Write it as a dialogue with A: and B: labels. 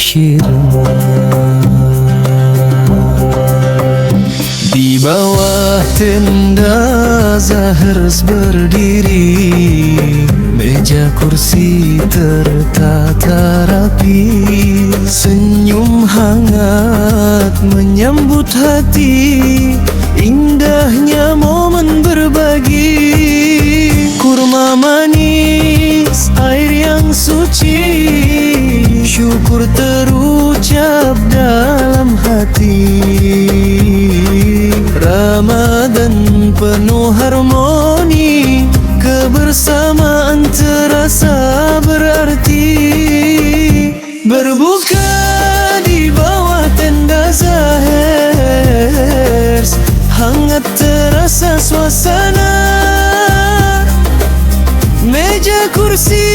A: syirna. Di bawah tenda Zahers berdiri, meja kursi tertata rapi, senyum hangat menyambut hati, indahnya momen berbagi. Kurma manis, air yang suci, syukur terucap dalam hati. Ramadan penuh harmoni, kebersamaan terasa berarti. Berbuka di bawah tenda Zahers, hangat terasa suasana. Meja kursi